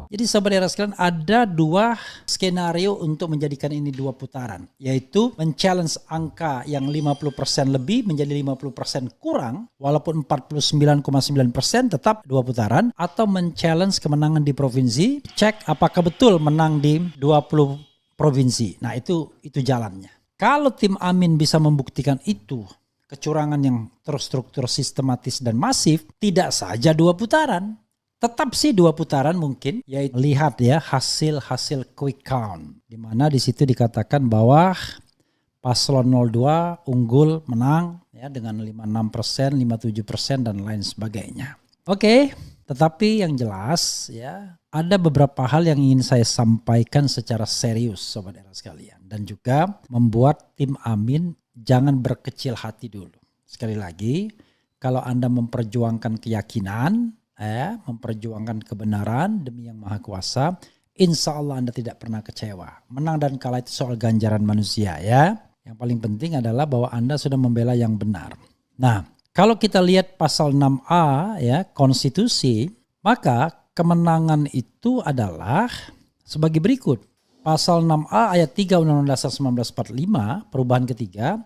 Jadi sahabat era sekalian, ada dua skenario untuk menjadikan ini dua putaran, yaitu men-challenge angka yang 50% lebih menjadi 50% kurang, walaupun 49,9% tetap dua putaran, atau men-challenge kemenangan di provinsi, cek apakah betul menang di 20 provinsi. Nah itu jalannya. Kalau tim Amin bisa membuktikan itu, kecurangan yang terstruktur, sistematis dan masif, tidak saja dua putaran. Tetap sih dua putaran mungkin, yaitu lihat ya hasil quick count, di mana di situ dikatakan bahwa paslon 02 unggul menang ya dengan 56%, 57% dan lain sebagainya. Oke, tetapi yang jelas ya ada beberapa hal yang ingin saya sampaikan secara serius sobat era sekalian, dan juga membuat tim Amin jangan berkecil hati dulu. Sekali lagi, kalau Anda memperjuangkan keyakinan, memperjuangkan kebenaran demi Yang Maha Kuasa, insya Allah Anda tidak pernah kecewa. Menang dan kalah itu soal ganjaran manusia ya. Yang paling penting adalah bahwa Anda sudah membela yang benar. Nah, kalau kita lihat pasal 6A ya konstitusi, maka kemenangan itu adalah sebagai berikut. Pasal 6A ayat 3 Undang-Undang Dasar 1945 perubahan ketiga,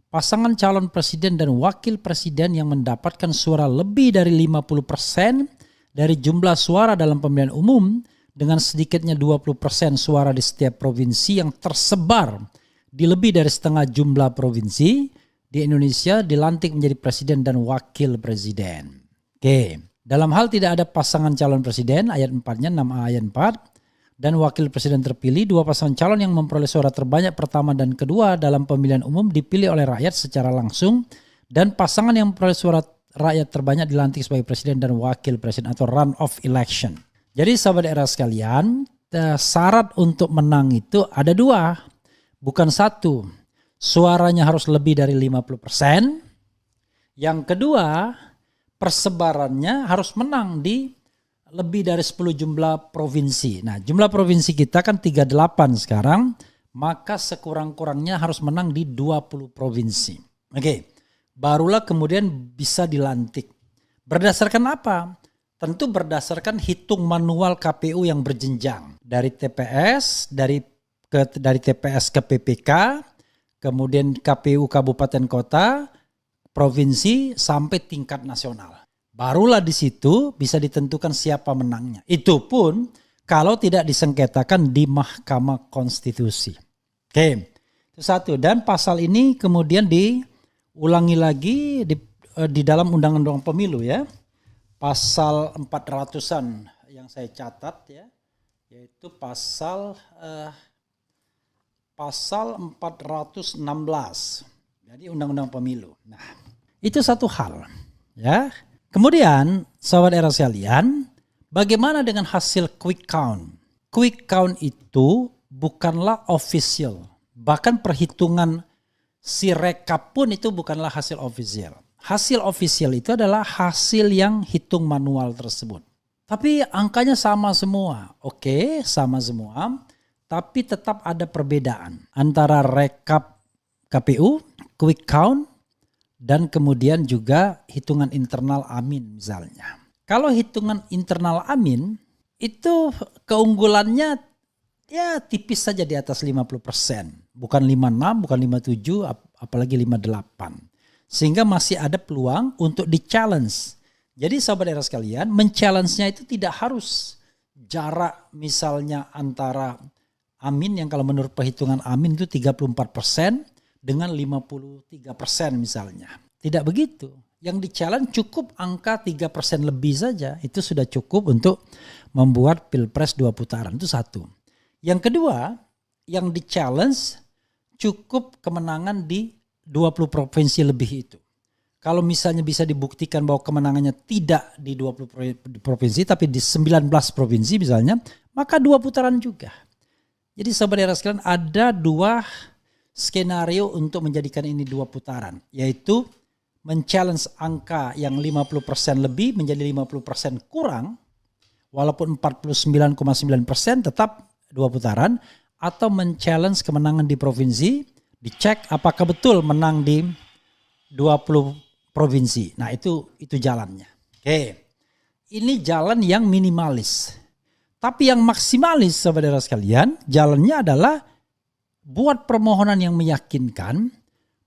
pasangan calon presiden dan wakil presiden yang mendapatkan suara lebih dari 50% dari jumlah suara dalam pemilihan umum dengan sedikitnya 20% suara di setiap provinsi yang tersebar di lebih dari setengah jumlah provinsi di Indonesia dilantik menjadi presiden dan wakil presiden. Oke, dalam hal tidak ada pasangan calon presiden ayat 4-nya 6A ayat 4 dan wakil presiden terpilih, dua pasangan calon yang memperoleh suara terbanyak pertama dan kedua dalam pemilihan umum dipilih oleh rakyat secara langsung, dan pasangan yang memperoleh suara rakyat terbanyak dilantik sebagai presiden dan wakil presiden atau run-off election. Jadi sahabat era sekalian, syarat untuk menang itu ada dua, bukan satu. Suaranya harus lebih dari 50%. Yang kedua, persebarannya harus menang di lebih dari 10 jumlah provinsi. Nah, jumlah provinsi kita kan 38 sekarang, maka sekurang-kurangnya harus menang di 20 provinsi. Oke, barulah kemudian bisa dilantik. Berdasarkan apa? Tentu berdasarkan hitung manual KPU yang berjenjang. Dari TPS, dari TPS ke PPK, kemudian KPU kabupaten kota, provinsi, sampai tingkat nasional. Barulah di situ bisa ditentukan siapa menangnya. Itu pun kalau tidak disengketakan di Mahkamah Konstitusi. Oke, itu satu. Dan pasal ini kemudian diulangi lagi di dalam Undang-Undang Pemilu ya. Pasal 400-an yang saya catat ya, yaitu pasal 416. Jadi Undang-Undang Pemilu. Nah, itu satu hal ya. Kemudian sahabat era sekalian, bagaimana dengan hasil quick count? Quick count itu bukanlah official. Bahkan perhitungan si rekap pun itu bukanlah hasil official. Hasil official itu adalah hasil yang hitung manual tersebut. Tapi angkanya sama semua. Oke, sama semua. Tapi tetap ada perbedaan antara rekap KPU, quick count, dan kemudian juga hitungan internal Amin misalnya. Kalau hitungan internal Amin itu keunggulannya ya tipis saja di atas 50%. Bukan 56, bukan 57, apalagi 58. Sehingga masih ada peluang untuk di-challenge. Jadi sahabat era sekalian, men-challenge-nya itu tidak harus jarak misalnya antara Amin yang kalau menurut perhitungan Amin itu 34%, dengan 53% misalnya. Tidak begitu. Yang di-challenge cukup angka 3% lebih saja. Itu sudah cukup untuk membuat pilpres 2 putaran. Itu satu. Yang kedua, yang di-challenge cukup kemenangan di 20 provinsi lebih itu. Kalau misalnya bisa dibuktikan bahwa kemenangannya tidak di 20 provinsi tapi di 19 provinsi misalnya, maka 2 putaran juga. Jadi sahabat era sekalian, ada dua skenario untuk menjadikan ini 2 putaran, yaitu men-challenge angka yang 50% lebih menjadi 50% kurang, walaupun 49,9% tetap 2 putaran, atau men-challenge kemenangan di provinsi, dicek apakah betul menang di 20 provinsi. Nah itu jalannya. Oke, ini jalan yang minimalis. Tapi yang maksimalis saudara sekalian, jalannya adalah buat permohonan yang meyakinkan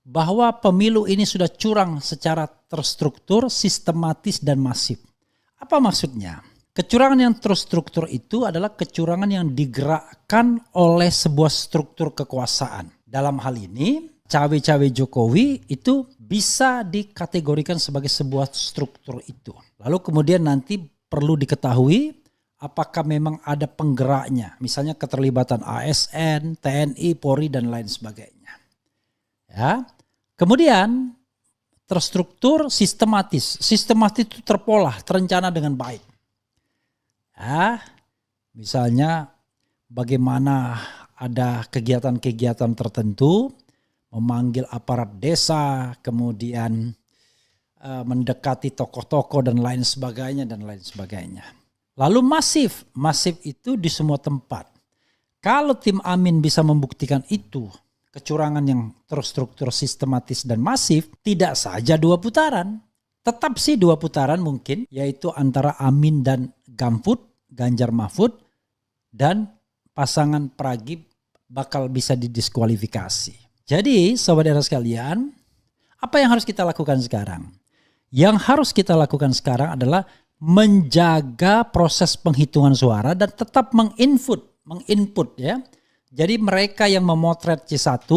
bahwa pemilu ini sudah curang secara terstruktur, sistematis, dan masif. Apa maksudnya? Kecurangan yang terstruktur itu adalah kecurangan yang digerakkan oleh sebuah struktur kekuasaan. Dalam hal ini, cawe-cawe Jokowi itu bisa dikategorikan sebagai sebuah struktur itu. Lalu kemudian nanti perlu diketahui apakah memang ada penggeraknya. Misalnya keterlibatan ASN, TNI, Polri, dan lain sebagainya. Ya. Kemudian terstruktur sistematis. Sistematis itu terpola, terencana dengan baik. Ya. Misalnya bagaimana ada kegiatan-kegiatan tertentu, memanggil aparat desa, kemudian mendekati tokoh-tokoh dan lain sebagainya dan lain sebagainya. Lalu masif itu di semua tempat. Kalau tim Amin bisa membuktikan itu, kecurangan yang terstruktur, sistematis dan masif, tidak saja 2 putaran. Tetap sih 2 putaran mungkin, yaitu antara Amin dan Ganjar Mahfud, dan pasangan Pragib bakal bisa didiskualifikasi. Jadi saudara sekalian, apa yang harus kita lakukan sekarang? Yang harus kita lakukan sekarang adalah menjaga proses penghitungan suara dan tetap menginput ya. Jadi mereka yang memotret C1,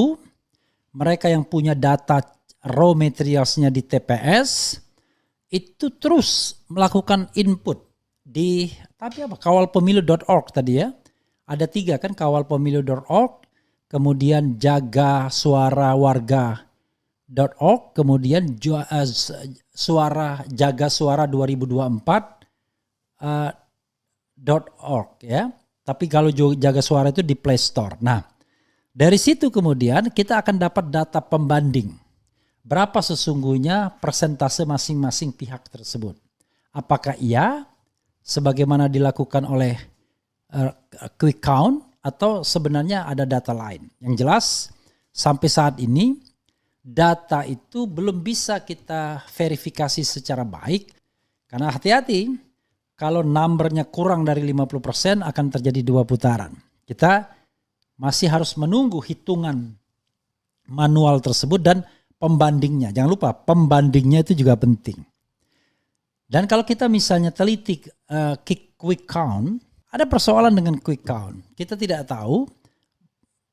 mereka yang punya data raw materialsnya di TPS, itu terus melakukan input di kawalpemilu.org tadi ya. Ada 3 kan, kawalpemilu.org, kemudian jaga suara warga.org, kemudian jaga suara 2024.org ya. Tapi kalau jaga suara itu di Play Store. Nah, dari situ kemudian kita akan dapat data pembanding. Berapa sesungguhnya persentase masing-masing pihak tersebut. Apakah iya sebagaimana dilakukan oleh quick count atau sebenarnya ada data lain. Yang jelas sampai saat ini data itu belum bisa kita verifikasi secara baik. Karena hati-hati, kalau numbernya kurang dari 50% akan terjadi 2 putaran. Kita masih harus menunggu hitungan manual tersebut dan pembandingnya. Jangan lupa pembandingnya itu juga penting. Dan kalau kita misalnya teliti quick count, ada persoalan dengan quick count. Kita tidak tahu,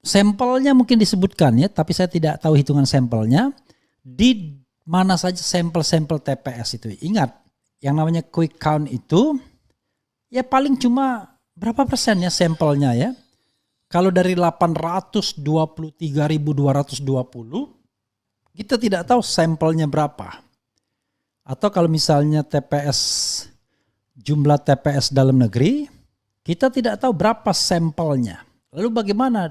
sampelnya mungkin disebutkan ya, tapi saya tidak tahu hitungan sampelnya. Di mana saja sampel-sampel TPS itu. Ingat, yang namanya quick count itu ya paling cuma berapa persen ya sampelnya ya. Kalau dari 823.220, kita tidak tahu sampelnya berapa. Atau kalau misalnya jumlah TPS dalam negeri, kita tidak tahu berapa sampelnya. Lalu bagaimana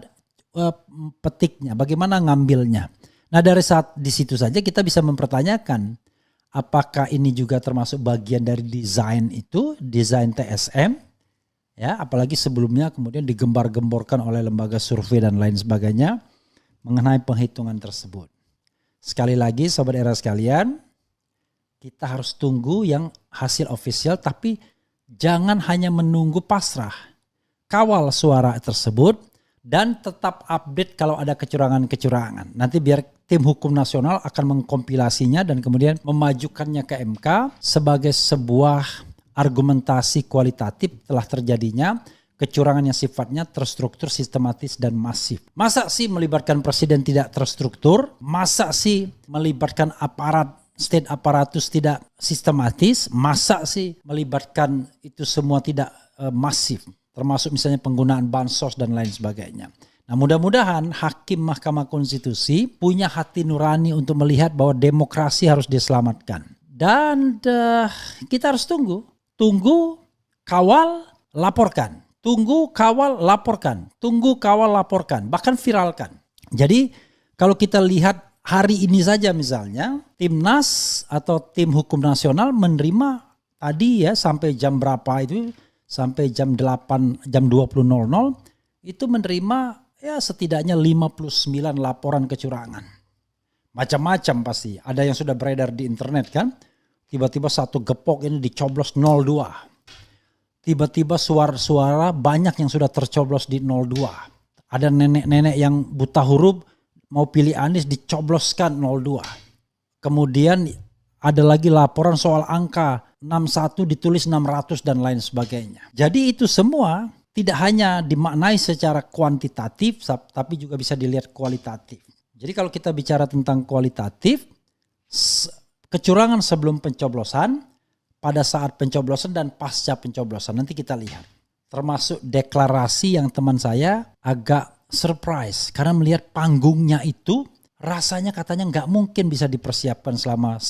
petiknya, bagaimana ngambilnya. Nah dari saat di situ saja kita bisa mempertanyakan apakah ini juga termasuk bagian dari desain TSM. Ya, apalagi sebelumnya kemudian digembar-gemborkan oleh lembaga survei dan lain sebagainya mengenai penghitungan tersebut. Sekali lagi sobat era sekalian, kita harus tunggu yang hasil official, tapi jangan hanya menunggu pasrah. Kawal suara tersebut dan tetap update kalau ada kecurangan-kecurangan. Nanti biar tim hukum nasional akan mengkompilasinya dan kemudian memajukannya ke MK sebagai sebuah argumentasi kualitatif telah terjadinya kecurangan yang sifatnya terstruktur, sistematis, dan masif. Masa sih melibatkan presiden tidak terstruktur? Masa sih melibatkan state aparatus tidak sistematis? Masa sih melibatkan itu semua tidak masif? Termasuk misalnya penggunaan bansos dan lain sebagainya. Nah mudah-mudahan hakim Mahkamah Konstitusi punya hati nurani untuk melihat bahwa demokrasi harus diselamatkan. Dan kita harus tunggu, kawal, laporkan. Tunggu, kawal, laporkan. Tunggu, kawal, laporkan. Bahkan viralkan. Jadi kalau kita lihat hari ini saja misalnya, Timnas atau tim hukum nasional menerima tadi ya sampai jam berapa itu, sampai jam 20.00 itu menerima ya setidaknya 59 laporan kecurangan. Macam-macam pasti. Ada yang sudah beredar di internet kan. Tiba-tiba satu gepok ini dicoblos 02. tiba-tiba suara-suara banyak yang sudah tercoblos di 02. Ada nenek-nenek yang buta huruf mau pilih Anies dicobloskan 02. Kemudian ada lagi laporan soal angka 61 ditulis 600 dan lain sebagainya. Jadi itu semua tidak hanya dimaknai secara kuantitatif tapi juga bisa dilihat kualitatif. Jadi kalau kita bicara tentang kualitatif, kecurangan sebelum pencoblosan, pada saat pencoblosan dan pasca pencoblosan nanti kita lihat. Termasuk deklarasi yang teman saya agak surprise karena melihat panggungnya itu rasanya katanya nggak mungkin bisa dipersiapkan selama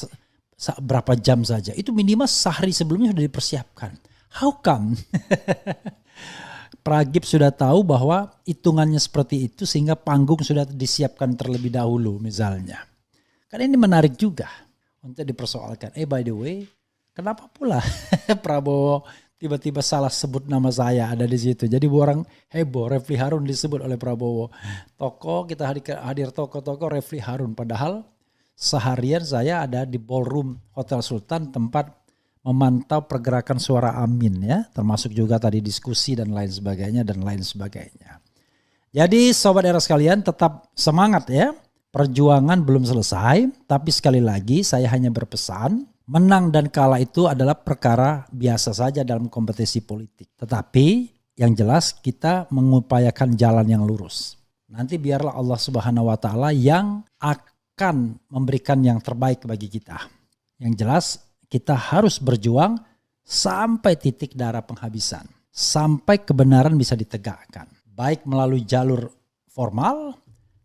berapa jam saja. Itu minimal sehari sebelumnya sudah dipersiapkan. How come? Pragip sudah tahu bahwa hitungannya seperti itu sehingga panggung sudah disiapkan terlebih dahulu misalnya. Karena ini menarik juga untuk dipersoalkan. By the way, kenapa pula Prabowo tiba-tiba salah sebut nama saya ada di situ. Jadi orang heboh, Refli Harun disebut oleh Prabowo. Tokoh, kita hadir tokoh-tokoh Refli Harun. Padahal seharian saya ada di ballroom Hotel Sultan tempat memantau pergerakan suara Amin ya. Termasuk juga tadi diskusi dan lain sebagainya dan lain sebagainya. Jadi sobat era sekalian tetap semangat ya. Perjuangan belum selesai, tapi sekali lagi saya hanya berpesan, menang dan kalah itu adalah perkara biasa saja dalam kompetisi politik. Tetapi yang jelas kita mengupayakan jalan yang lurus. Nanti biarlah Allah Subhanahu wa taala yang akan memberikan yang terbaik bagi kita. Yang jelas kita harus berjuang sampai titik darah penghabisan. Sampai kebenaran bisa ditegakkan. Baik melalui jalur formal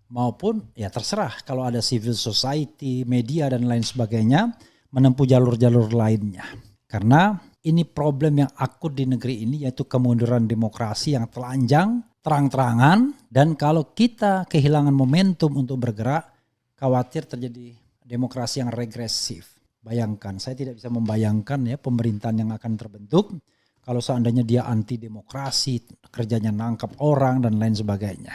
maupun ya terserah kalau ada civil society, media dan lain sebagainya menempuh jalur-jalur lainnya. Karena ini problem yang akut di negeri ini yaitu kemunduran demokrasi yang telanjang, terang-terangan dan kalau kita kehilangan momentum untuk bergerak khawatir terjadi demokrasi yang regresif. Bayangkan, saya tidak bisa membayangkan ya pemerintahan yang akan terbentuk kalau seandainya dia anti demokrasi, kerjanya nangkap orang dan lain sebagainya.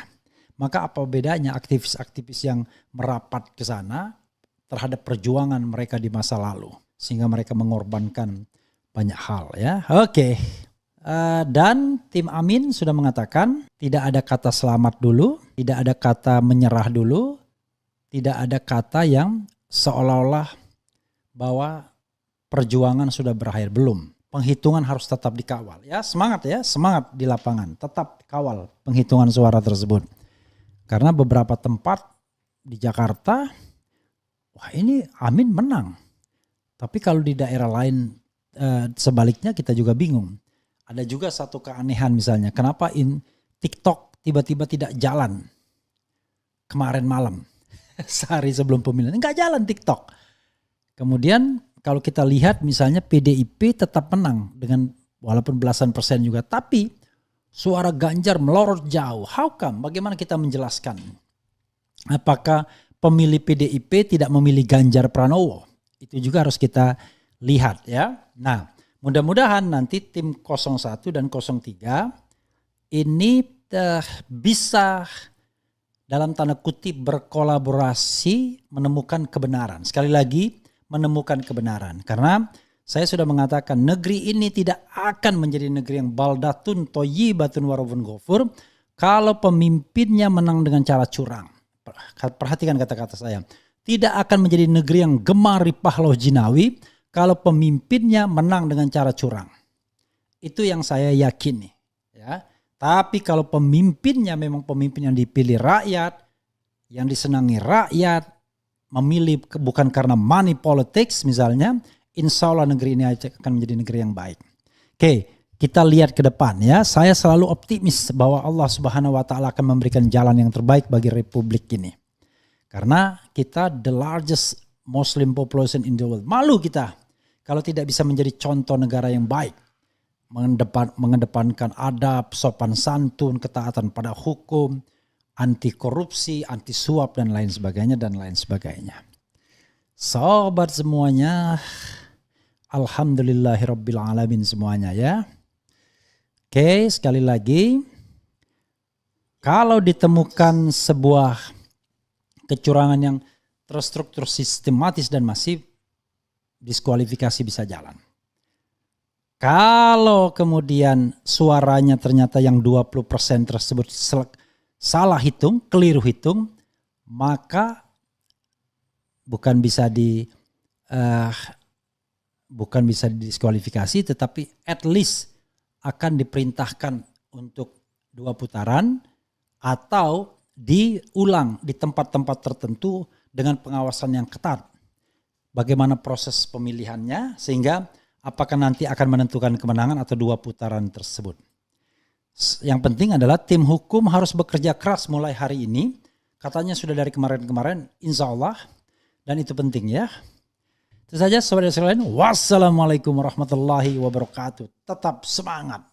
Maka apa bedanya aktivis-aktivis yang merapat ke sana terhadap perjuangan mereka di masa lalu. Sehingga mereka mengorbankan banyak hal ya. Oke. Dan tim Amin sudah mengatakan tidak ada kata selamat dulu. Tidak ada kata menyerah dulu. Tidak ada kata yang seolah-olah bahwa perjuangan sudah berakhir. Belum. Penghitungan harus tetap dikawal. Ya semangat ya. Semangat di lapangan. Tetap kawal penghitungan suara tersebut. Karena beberapa tempat di Jakarta, wah ini Amin menang. Tapi kalau di daerah lain sebaliknya kita juga bingung. Ada juga satu keanehan misalnya, kenapa TikTok tiba-tiba tidak jalan kemarin malam, sehari sebelum pemilihan. Enggak jalan TikTok. Kemudian kalau kita lihat misalnya PDIP tetap menang dengan walaupun belasan persen juga. Tapi suara Ganjar melorot jauh. How come? Bagaimana kita menjelaskan? Apakah pemilih PDIP tidak memilih Ganjar Pranowo? Itu juga harus kita lihat ya. Nah, mudah-mudahan nanti tim 01 dan 03 ini bisa dalam tanda kutip berkolaborasi menemukan kebenaran. Sekali lagi menemukan kebenaran. Karena saya sudah mengatakan negeri ini tidak akan menjadi negeri yang baldatun toyibatun warabun ghafur kalau pemimpinnya menang dengan cara curang. Perhatikan kata-kata saya. Tidak akan menjadi negeri yang gemar ripah loh jinawi kalau pemimpinnya menang dengan cara curang. Itu yang saya yakini. Ya. Tapi kalau pemimpinnya memang pemimpin yang dipilih rakyat, yang disenangi rakyat, memilih bukan karena money politics misalnya, insya Allah negeri ini akan menjadi negeri yang baik. Oke, kita lihat ke depan ya. Saya selalu optimis bahwa Allah Subhanahu wa taala akan memberikan jalan yang terbaik bagi republik ini. Karena kita the largest Muslim population in the world. Malu kita kalau tidak bisa menjadi contoh negara yang baik. Mengedepankan adab, sopan santun, ketaatan pada hukum, anti korupsi, anti suap dan lain sebagainya dan lain sebagainya. Sobat semuanya, alhamdulillahirabbil alamin semuanya ya. Oke, sekali lagi kalau ditemukan sebuah kecurangan yang terstruktur sistematis dan masif, diskualifikasi bisa jalan. Kalau kemudian suaranya ternyata yang 20% tersebut salah hitung, keliru hitung, maka bukan bisa didiskualifikasi, tetapi at least akan diperintahkan untuk 2 putaran atau diulang di tempat-tempat tertentu dengan pengawasan yang ketat. Bagaimana proses pemilihannya sehingga apakah nanti akan menentukan kemenangan atau 2 putaran tersebut. Yang penting adalah tim hukum harus bekerja keras mulai hari ini. Katanya sudah dari kemarin-kemarin, insya Allah. Dan itu penting ya. Itu saja saudara sekalian. Wassalamualaikum warahmatullahi wabarakatuh. Tetap semangat.